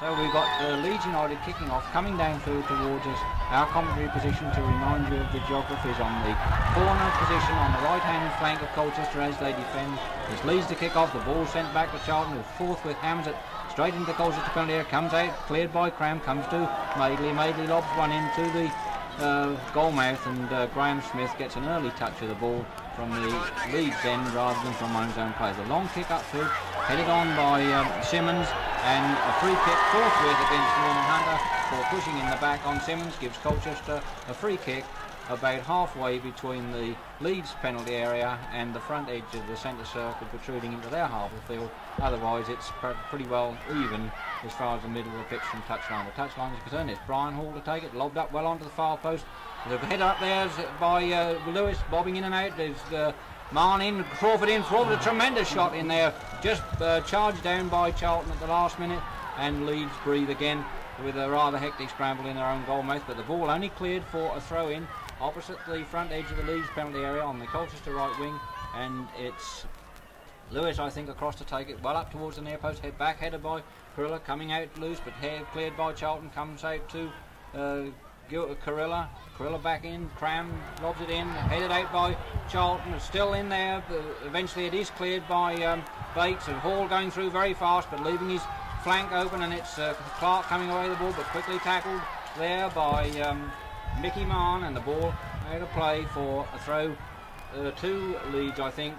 So we've got Leeds United kicking off, coming downfield towards us. Our commentary position, to remind you of the geography, is on the corner position on the right-hand flank of Colchester as they defend. It's Leeds to kick off, the ball sent back to Charlton, who forthwith hammers it straight into the Colchester penalty area, comes out, cleared by Cram, comes to Madeley. Madeley lobs one into the goal mouth, and Graham Smith gets an early touch of the ball from the Leeds end rather than from one's own play. The long kick upfield, headed on by Simmons, and a free kick forthwith against Norman Hunter for pushing in the back on Simmons gives Colchester a free kick about halfway between the Leeds penalty area and the front edge of the centre circle, protruding into their half of the field. Otherwise it's pretty well even as far as the middle of the pitch from touchline. The touchline is concerned. It's Brian Hall to take it, lobbed up well onto the far post. The header up there is by Lewis, bobbing in and out. There's Mann in, Crawford in. Crawford, a tremendous shot in there, just charged down by Charlton at the last minute, and Leeds breathe again with a rather hectic scramble in their own goal mouth, but the ball only cleared for a throw-in opposite the front edge of the Leeds penalty area on the Colchester right wing, and it's Lewis, I think, across to take it well up towards the near post, back headed by Carilla, coming out loose, but cleared by Charlton, comes out to Carilla back in, Cram lobs it in, headed out by Charlton, still in there, eventually it is cleared by Bates, and Hall going through very fast but leaving his flank open, and it's Clark coming away the ball, but quickly tackled there by Mickey Mann, and the ball out of play for a throw to Leeds, I think,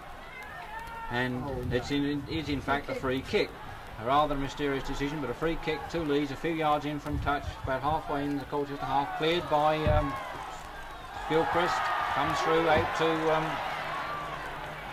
and it is in fact a free kick. A rather mysterious decision, but a free kick to Leeds, a few yards in from touch, about halfway in the Colchester half, cleared by Gilchrist, comes through out to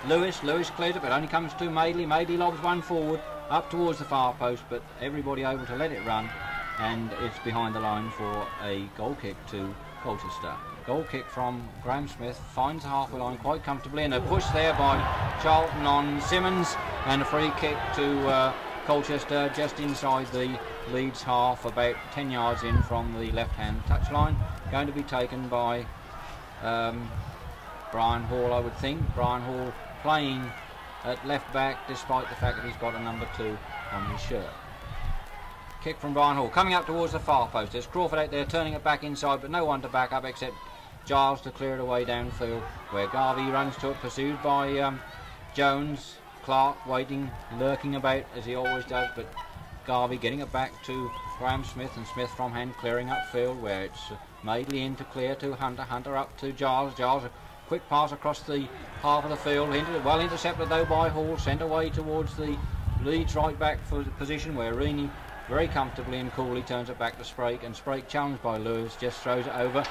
Lewis. Lewis clears it, but only comes to Madeley. Madeley lobs one forward up towards the far post, but everybody able to let it run, and it's behind the line for a goal kick to Colchester. Goal kick from Graham Smith, finds the halfway line quite comfortably, and a push there by Charlton on Simmons, and a free kick to Colchester just inside the Leeds half, about 10 yards in from the left-hand touchline. Going to be taken by Brian Hall, I would think. Brian Hall playing at left back despite the fact that he's got a number 2 on his shirt. Kick from Brian Hall, coming up towards the far post. There's Crawford out there turning it back inside, but no one to back up except Giles to clear it away downfield, where Garvey runs to it, pursued by Jones. Clark waiting, lurking about as he always does, but Garvey getting it back to Graham Smith, and Smith from hand clearing upfield, where it's Madeley in to clear to Hunter. Hunter up to Giles. Giles, a quick pass across the half of the field, well intercepted though by Hall, sent away towards the Leeds right back for the position, where Reaney very comfortably and coolly turns it back to Sprake, and Sprake, challenged by Lewis, just throws it over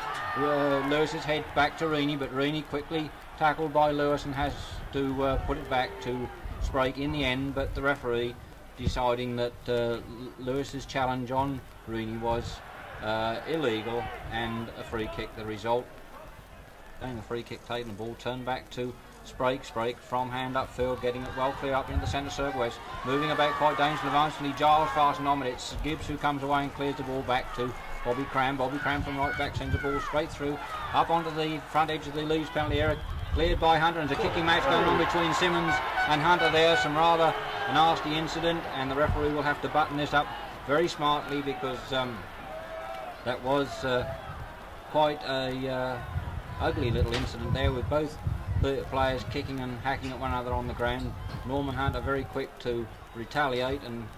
Lewis's head back to Reaney, but Reaney quickly tackled by Lewis and has to put it back to Sprake in the end, but the referee deciding that Lewis's challenge on Reaney was illegal, and a free kick the result. Then the free kick taken, the ball turned back to Sprake. Sprake from hand upfield, getting it well clear up into the centre circle. West moving about quite dangerously. Giles fastened on, but it's Gibbs who comes away and clears the ball back to Bobby Cram. Bobby Cram from right back sends the ball straight through up onto the front edge of the Leeds penalty area. Cleared by Hunter, and there's a kicking match going on between Simmons and Hunter there. Some rather nasty incident, and the referee will have to button this up very smartly, because that was quite a ugly little incident there, with both the players kicking and hacking at one another on the ground. Norman Hunter very quick to retaliate, and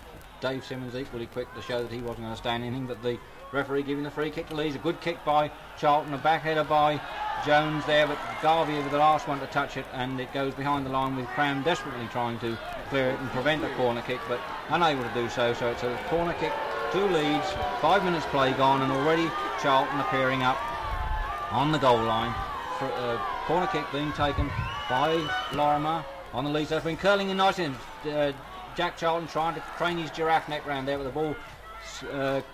Dave Simmons equally quick to show that he wasn't going to stand anything, but the referee giving the free kick to Leeds. A good kick by Charlton, a back header by Jones there, but Garvey was the last one to touch it, and it goes behind the line with Cram desperately trying to clear it and prevent a corner kick, but unable to do so. So it's a corner kick to Leeds, 5 minutes play gone, and already Charlton appearing up on the goal line. For a corner kick being taken by Lorimer on the Leeds left wing, curling in nicely, and Jack Charlton trying to crane his giraffe neck round there, with the ball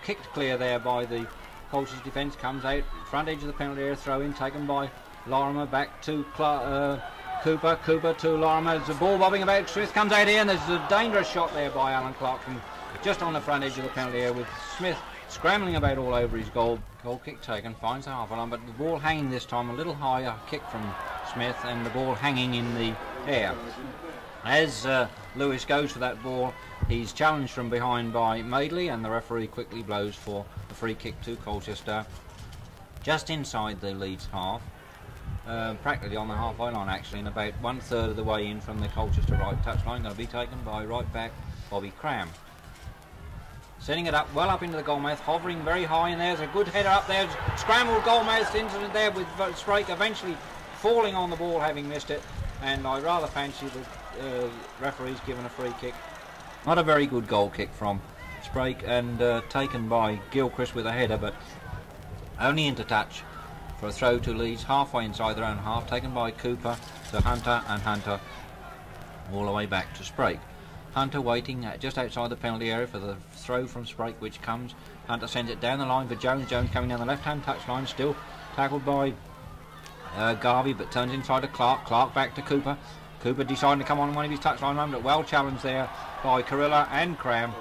kicked clear there by the Colchester defence. Comes out front edge of the penalty area, throw in taken by Lorimer, back to Cooper to Lorimer. There's a ball bobbing about. Smith comes out here, and there's a dangerous shot there by Alan Clark from just on the front edge of the penalty area, with Smith scrambling about all over his goal. Goal kick taken, finds the half line, but the ball hanging this time, a little higher kick from Smith, and the ball hanging in the air. As Lewis goes for that ball, He's challenged from behind by Madeley, and the referee quickly blows for a free kick to Colchester, just inside the Leeds half, practically on the halfway line actually, and about 1/3 of the way in from the Colchester right touchline. Going to be taken by right back Bobby Cram. Setting it up well up into the goalmouth, hovering very high, and there's a good header up there. Scrambled goalmouth incident there with Sprake eventually falling on the ball, having missed it, and I rather fancy the referee's given a free kick. Not a very good goal kick from Sprake, and taken by Gilchrist with a header, but only into touch for a throw to Leeds halfway inside their own half, taken by Cooper to Hunter, and Hunter all the way back to Sprake. Hunter waiting just outside the penalty area for the throw from Sprake, which comes. Hunter sends it down the line for Jones. Jones coming down the left-hand touchline, still tackled by Garvey, but turns inside to Clark. Clark back to Cooper. Cooper deciding to come on one of his touchline moments, but well challenged there by Carilla and Cram,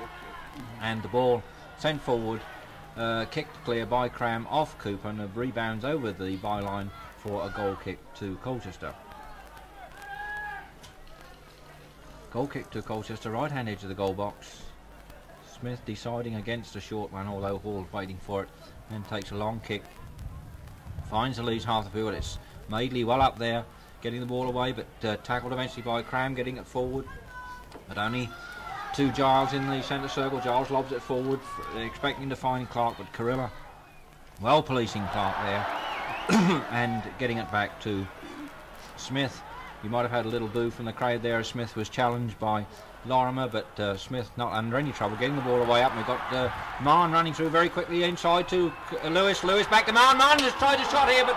and the ball sent forward, kicked clear by Cram off Cooper, and rebounds over the byline for a goal kick to Colchester. Goal kick to Colchester, right-hand edge of the goal box. Smith deciding against a short one, although Hall's waiting for it, and takes a long kick. Finds the Leeds half the field. It's Madeley well up there, getting the ball away, but tackled eventually by Cram, getting it forward. But only to Giles in the centre circle. Giles lobs it forward, expecting to find Clark, but Carilla well policing Clark there and getting it back to Smith. You might have had a little boo from the crowd there as Smith was challenged by Lorimer, but Smith not under any trouble getting the ball away up, and we've got Marn running through very quickly inside to Lewis. Lewis back to Marn. Marn has tried a shot here, but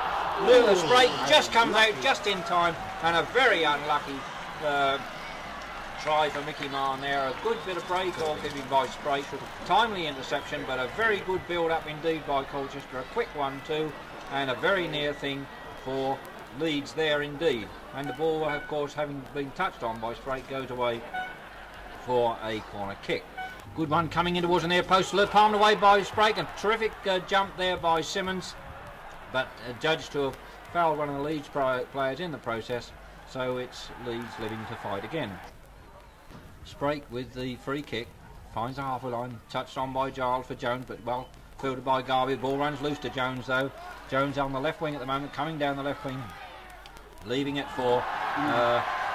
Sprake just comes out just in time, and a very unlucky try for Mickey Marn there. A good bit of break or giving by Sprake, timely interception, but a very good build up indeed by Colchester. A quick 1-2, and a very near thing for Leeds there indeed. And the ball, of course, having been touched on by Sprake, goes away for a corner kick. Good one coming in towards the near post, palmed away by Sprake. A terrific jump there by Simmons, but judged to have fouled one of the Leeds players in the process, so it's Leeds living to fight again. Sprake with the free kick, finds the halfway line, touched on by Giles for Jones, but well fielded by Garvey. The ball runs loose to Jones though. Jones on the left wing at the moment, coming down the left wing, leaving it for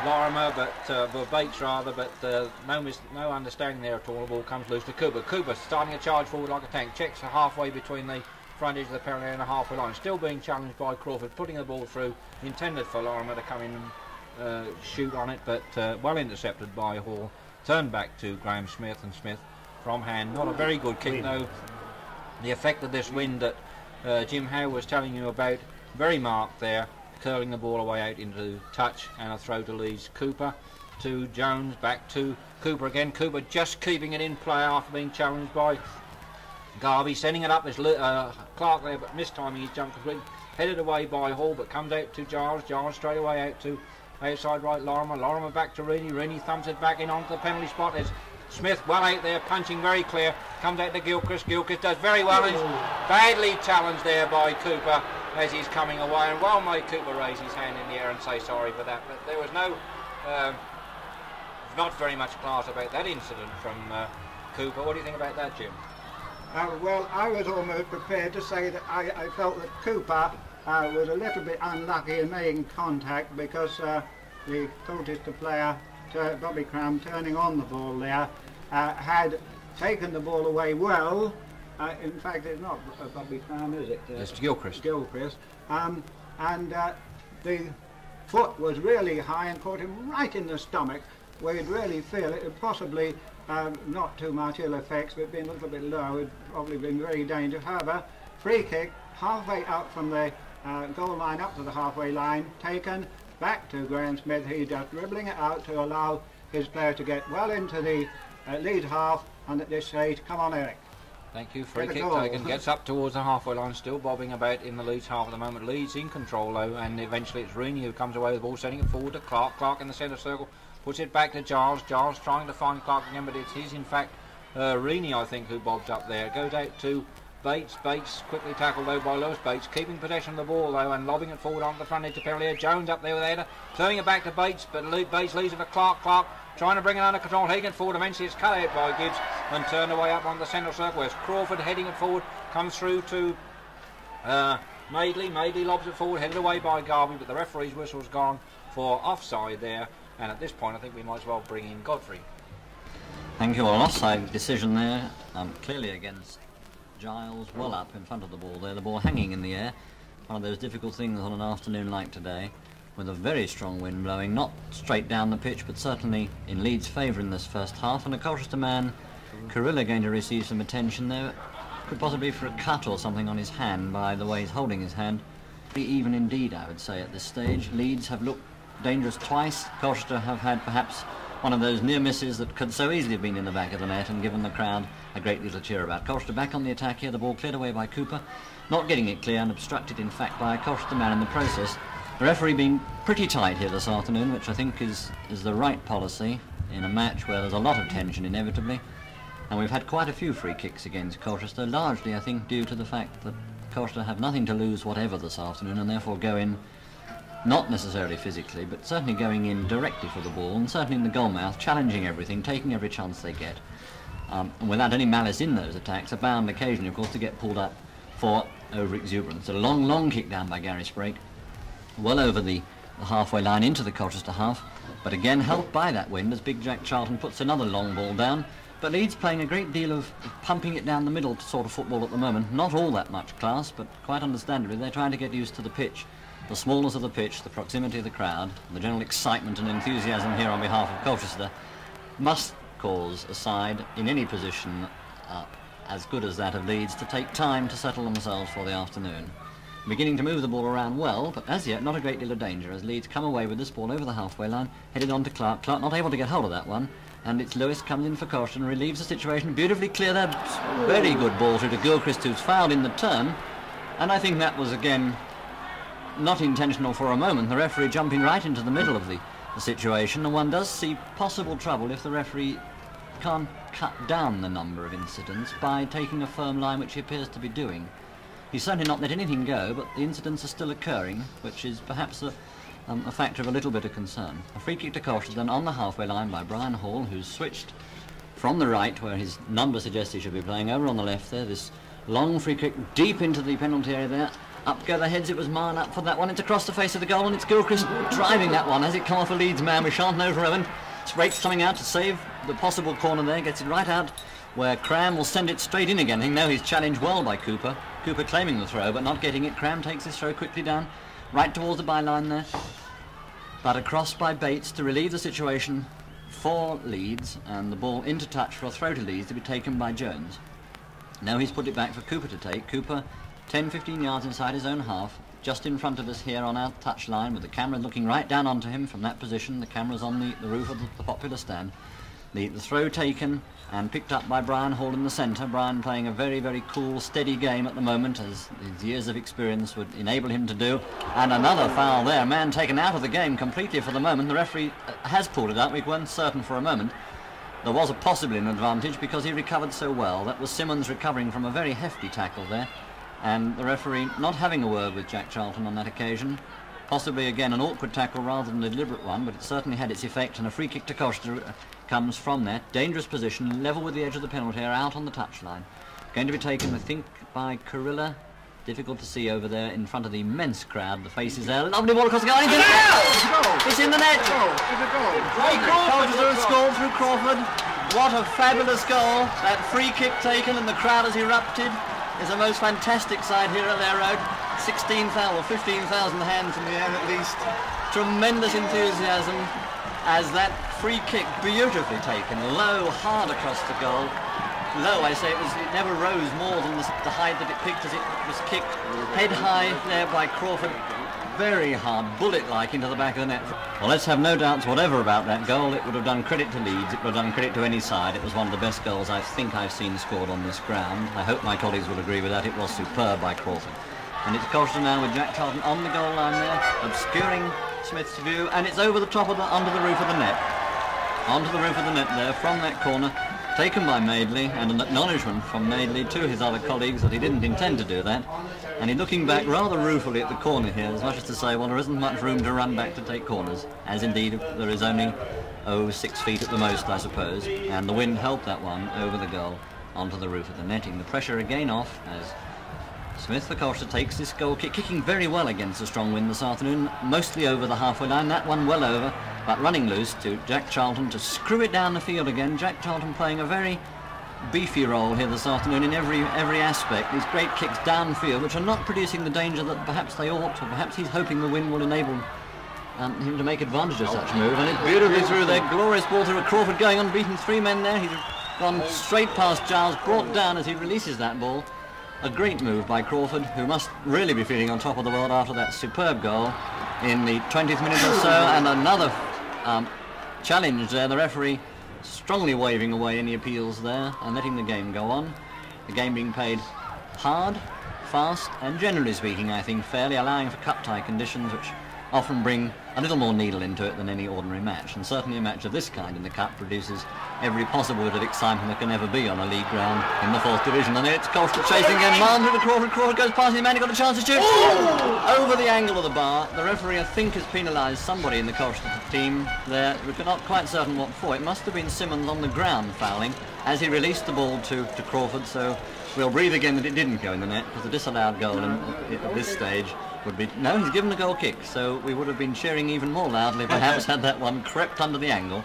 Lorimer, but for Bates rather, but no understanding there at all. The ball comes loose to Cooper. Cooper starting a charge forward like a tank, checks halfway between the front edge of the penalty and the halfway line, still being challenged by Crawford, putting the ball through, intended for Lorimer to come in and shoot on it, but well intercepted by Hall. Turned back to Graham Smith, and Smith from hand. Not a very good kick though. The effect of this wind that Jim Howe was telling you about, very marked there, curling the ball away out into touch, and a throw to Leeds. Cooper to Jones, back to Cooper again. Cooper just keeping it in play after being challenged by Garvey, sending it up as Clark there, but mistiming his jump completely. Headed away by Hall, but comes out to Giles. Giles straight away out to outside right Lorimer. Lorimer back to Reaney. Reaney thumps it back in onto the penalty spot. There's Smith well out there, punching very clear. Comes out to Gilchrist. Gilchrist does very well, and is badly challenged there by Cooper as he's coming away. And well may Cooper raise his hand in the air and say sorry for that. But there was not very much class about that incident from Cooper. What do you think about that, Jim? Well, I was almost prepared to say that I felt that Cooper was a little bit unlucky in making contact, because the Colchester player, Bobby Cram, turning on the ball there, had taken the ball away well. In fact, it's not Bobby Cram, is it? It's Gilchrist. Gilchrist. And the foot was really high and caught him right in the stomach, where you'd really feel it would possibly not too much ill effects, but being a little bit low, it'd probably been very dangerous. However, free kick halfway up from the goal line up to the halfway line, taken back to Graham Smith. He's just dribbling it out to allow his player to get well into the lead half, and at this stage, come on Eric. Thank you. Free kick taken, gets up towards the halfway line, still bobbing about in the Leeds half at the moment. Leeds in control though, and eventually it's Reaney who comes away with the ball, sending it forward to Clark. Clark in the centre circle, puts it back to Giles. Giles trying to find Clark again, but it's in fact Reaney, I think, who bobs up there. It goes out to Bates. Bates quickly tackled though by Lewis. Bates keeping possession of the ball though and lobbing it forward onto the front edge to penalty. Jones up there with the header, turning it back to Bates, but Bates leaves it for Clark. Clark trying to bring it under control. Hagan forward, eventually it's cut out by Gibbs and turned away up on the central circle. Where's Crawford heading it forward, comes through to Madeley. Madeley lobs it forward, headed away by Garvey, but the referee's whistle's gone for offside there, and at this point I think we might as well bring in Godfrey. Thank you. Well, an offside decision there, clearly against Giles, well up in front of the ball there, the ball hanging in the air. One of those difficult things on an afternoon like today, with a very strong wind blowing, not straight down the pitch, but certainly in Leeds' favour in this first half, and a Colchester man, Carilla, going to receive some attention there, could possibly for a cut or something on his hand by the way he's holding his hand. Pretty even indeed, I would say, at this stage. Leeds have looked dangerous twice. Colchester have had perhaps one of those near misses that could so easily have been in the back of the net and given the crowd a great deal to cheer about. Colchester back on the attack here, the ball cleared away by Cooper, not getting it clear and obstructed in fact by a Colchester man in the process. The referee being pretty tight here this afternoon, which I think is the right policy in a match where there's a lot of tension inevitably. And we've had quite a few free kicks against Colchester, largely I think due to the fact that Colchester have nothing to lose whatever this afternoon and therefore go in, not necessarily physically, but certainly going in directly for the ball, and certainly in the goal mouth, challenging everything, taking every chance they get. And without any malice in those attacks, are bound occasionally, of course, to get pulled up for over-exuberance. A long, long kick down by Gary Sprake, well over the halfway line into the Colchester half, but again helped by that wind as Big Jack Charlton puts another long ball down. But Leeds playing a great deal of pumping it down the middle sort of football at the moment. Not all that much class, but quite understandably they're trying to get used to the pitch. The smallness of the pitch, the proximity of the crowd, the general excitement and enthusiasm here on behalf of Colchester must cause a side in any position as good as that of Leeds to take time to settle themselves for the afternoon. Beginning to move the ball around well, but as yet not a great deal of danger as Leeds come away with this ball over the halfway line, headed on to Clark. Clark not able to get hold of that one, and it's Lewis comes in for Colchester and relieves the situation. Beautifully clear there, very good ball through to Gilchrist, who's fouled in the turn, and I think that was again not intentional for a moment. The referee jumping right into the middle of the situation, and one does see possible trouble if the referee can't cut down the number of incidents by taking a firm line, which he appears to be doing. He's certainly not let anything go, but the incidents are still occurring, which is perhaps a factor of a little bit of concern. A free kick to Colchester then on the halfway line by Brian Hall, who's switched from the right, where his number suggests he should be playing, over on the left there. This long free kick deep into the penalty area there. Up go the heads, it was Marn up for that one. It's across the face of the goal, and it's Gilchrist driving that one. Has it come off a Leeds man? We shan't know for a moment. Sprake's coming out to save the possible corner there, gets it right out where Cram will send it straight in again. I think now he's challenged well by Cooper. Cooper claiming the throw, but not getting it. Cram takes his throw quickly down, right towards the byline there. But across by Bates to relieve the situation for Leeds, and the ball into touch for a throw to Leeds to be taken by Jones. Now he's put it back for Cooper to take. Cooper 10-15 yards inside his own half, just in front of us here on our touch line, with the camera looking right down onto him from that position. The camera's on the roof of the popular stand. The throw taken and picked up by Brian Hall in the centre. Brian playing a very, very cool, steady game at the moment, as his years of experience would enable him to do. And another foul there. Man taken out of the game completely for the moment. The referee has pulled it out. We weren't certain for a moment. There was possibly an advantage because he recovered so well. That was Simmons recovering from a very hefty tackle there. And the referee not having a word with Jack Charlton on that occasion. Possibly again an awkward tackle rather than a deliberate one, but it certainly had its effect, and a free kick to Colchester comes from that. Dangerous position, level with the edge of the penalty area, out on the touchline. Going to be taken, I think, by Carilla. Difficult to see over there in front of the immense crowd. The faces there. Lovely ball across the goal. It's in the net! It's in the net! Colchester has scored through Crawford. What a fabulous goal. That free kick taken and the crowd has erupted. There's a most fantastic side here at their road. 16,000 or 15,000 hands in the air at least. Tremendous enthusiasm as that free kick beautifully taken, low, hard across the goal. Low, I say, it never rose more than the height that it picked as it was kicked. Head high there by Crawford. Very hard, bullet-like into the back of the net. Well, let's have no doubts whatever about that goal. It would have done credit to Leeds. It would have done credit to any side. It was one of the best goals I think I've seen scored on this ground. I hope my colleagues will agree with that. It was superb by Crawford. And it's Colchester now with Jack Charlton on the goal line there, obscuring Smith's view, and it's over the top of onto the roof of the net. Onto the roof of the net there from that corner, taken by Madeley, and an acknowledgement from Madeley to his other colleagues that he didn't intend to do that. And he's looking back rather ruefully at the corner here, as much as to say, well, there isn't much room to run back to take corners, as indeed there is only oh, 6 feet at the most, I suppose, and the wind helped that one over the goal onto the roof of the netting. The pressure again off as Smith for Colchester takes this goal kick, kicking very well against a strong wind this afternoon, mostly over the halfway line, that one well over, but running loose to Jack Charlton to screw it down the field again. Jack Charlton playing a very beefy role here this afternoon in every aspect. These great kicks downfield, which are not producing the danger that perhaps they ought, or perhaps he's hoping the wind will enable him to make advantage of such move. And it's beautifully through there, glorious ball through Crawford going on, beating 3 men there. He's gone straight past Giles, brought down as he releases that ball. A great move by Crawford, who must really be feeling on top of the world after that superb goal in the 20th minute or so. And another challenge there, the referee strongly waving away any appeals there and letting the game go on. The game being played hard, fast, and generally speaking, I think, fairly, allowing for cup-tie conditions, which often bring a little more needle into it than any ordinary match. And certainly a match of this kind in the Cup produces every possible bit of excitement there can ever be on a league ground in the 4th Division. And it's Colchester chasing again, Martin to Crawford. Crawford goes past his man, he got a chance to shoot. Over the angle of the bar. The referee, I think, has penalised somebody in the Colchester team there. We're not quite certain what for. It must have been Simmons on the ground fouling as he released the ball to Crawford. So we'll breathe again that it didn't go in the net, because the disallowed goal at this stage would be... No, he's given a goal kick, so we would have been cheering even more loudly perhaps had that one crept under the angle.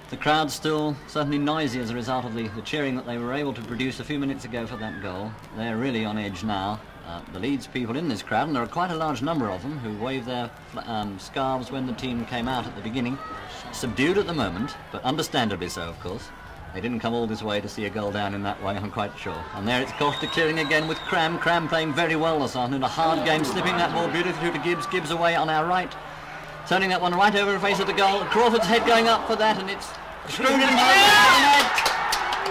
The crowd's still certainly noisy as a result of the cheering that they were able to produce a few minutes ago for that goal. They're really on edge now. The Leeds people in this crowd, and there are quite a large number of them who waved their scarves when the team came out at the beginning. Subdued at the moment, but understandably so, of course. They didn't come all this way to see a goal down in that way, I'm quite sure. And there it's Colchester clearing again with Cram. Cram playing very well this afternoon. A hard game, slipping that ball beautifully through to Gibbs. Gibbs away on our right. Turning that one right over the face of the goal. Crawford's head going up for that, and it's screwed in the net.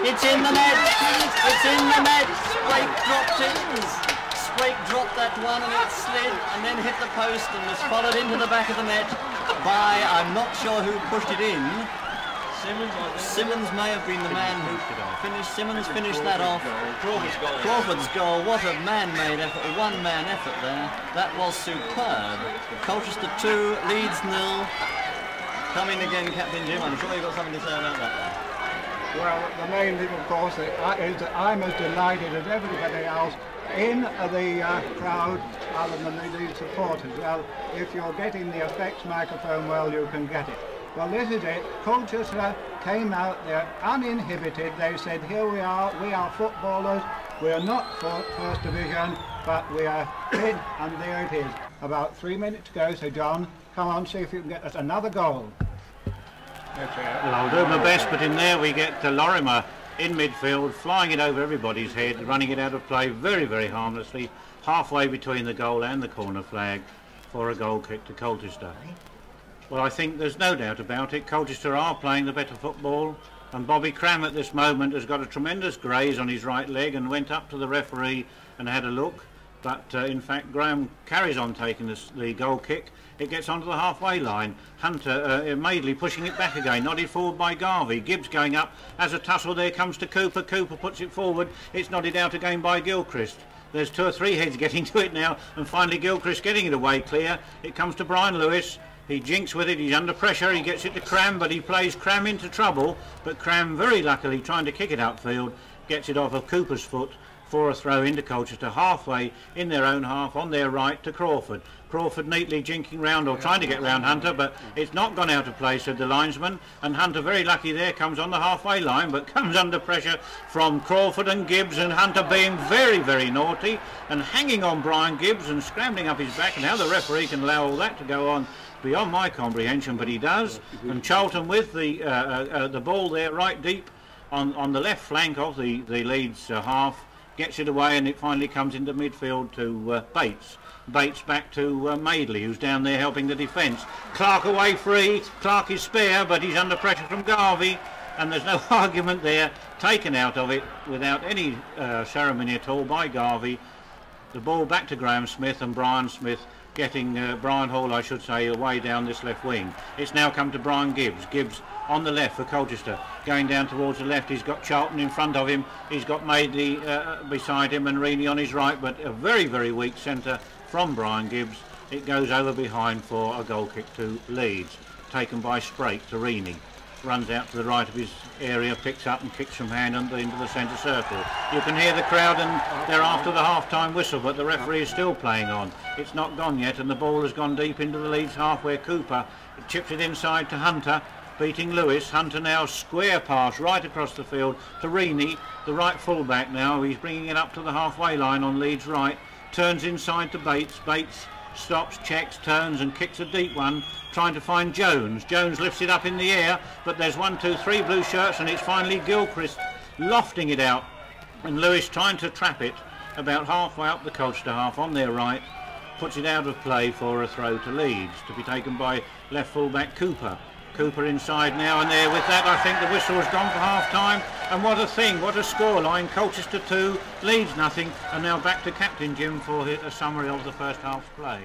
It's in the net. It's in the net. Sprake dropped it. Sprake dropped that one, and it slid and then hit the post and was followed into the back of the net by, I'm not sure who pushed it in. Simmons may have been the man who finished. Simmons finished that off. Crawford's goal. What a man-made effort, a one-man effort there. That was superb. Colchester 2, Leeds 0. Come in again, Captain Jim. I'm sure you've got something to say about that one. Well, the main thing, of course, is that I'm as delighted as everybody else in the crowd other than the supporters. Well, if you're getting the effects microphone well, you can get it. Well, this is it. Colchester came out there uninhibited. They said, here we are footballers. We are not for First Division, but we are fit, and there it is. About 3 minutes to go, so John, come on, see if you can get us another goal. Well, I'll do my best, but in there we get Lorimer in midfield, flying it over everybody's head, running it out of play very, very harmlessly, halfway between the goal and the corner flag for a goal kick to Colchester. Well, I think there's no doubt about it. Colchester are playing the better football, and Bobby Cram at this moment has got a tremendous graze on his right leg and went up to the referee and had a look. But in fact, Graham carries on taking the goal kick. It gets onto the halfway line. Hunter, Madeley pushing it back again, nodded forward by Garvey. Gibbs going up as a tussle. There comes to Cooper. Cooper puts it forward. It's nodded out again by Gilchrist. There's 2 or 3 heads getting to it now, and finally Gilchrist getting it away clear. It comes to Brian Lewis. He jinks with it, he's under pressure, he gets it to Cram, but he plays Cram into trouble. But Cram, very luckily, trying to kick it upfield, gets it off of Cooper's foot for a throw into Colchester, halfway in their own half, on their right to Crawford. Crawford neatly jinking round, or trying to get round Hunter, but it's not gone out of play, said the linesman. And Hunter, very lucky there, comes on the halfway line, but comes under pressure from Crawford and Gibbs, and Hunter being very, very naughty and hanging on Brian Gibbs and scrambling up his back. And how the referee can allow all that to go on, beyond my comprehension, but he does. And Charlton with the ball there right deep on the left flank of the Leeds half, gets it away, and it finally comes into midfield to Bates. Bates back to Madeley, who's down there helping the defence. Clark away free. Clark is spare, but he's under pressure from Garvey, and there's no argument there. Taken out of it without any ceremony at all by Garvey. The ball back to Graham Smith, and Brian Smith getting Brian Hall, I should say, away down this left wing. It's now come to Brian Gibbs. Gibbs on the left for Colchester, going down towards the left. He's got Charlton in front of him. He's got Madeley beside him, and Reaney on his right, but a very, very weak centre from Brian Gibbs. It goes over behind for a goal kick to Leeds. taken by Sprake to Reaney. Runs out to the right of his area, picks up and kicks from hand into the centre circle. You can hear the crowd, and they're after the half-time whistle, but the referee is still playing on. It's not gone yet, and the ball has gone deep into the Leeds half, where Cooper chips it inside to Hunter, beating Lewis. Hunter now square pass right across the field to Reaney, the right full-back now. He's bringing it up to the halfway line on Leeds right, turns inside to Bates. Bates stops, checks, turns and kicks a deep one, trying to find Jones. Jones lifts it up in the air, but there's 1, 2, 3 blue shirts, and it's finally Gilchrist lofting it out, and Lewis trying to trap it about halfway up the Colchester half on their right, puts it out of play for a throw to Leeds, to be taken by left full-back Cooper. Cooper inside now, and there with that I think the whistle has gone for half-time, and what a thing, what a scoreline. Colchester 2, Leeds nothing, and now back to Captain Jim for a summary of the first half's play.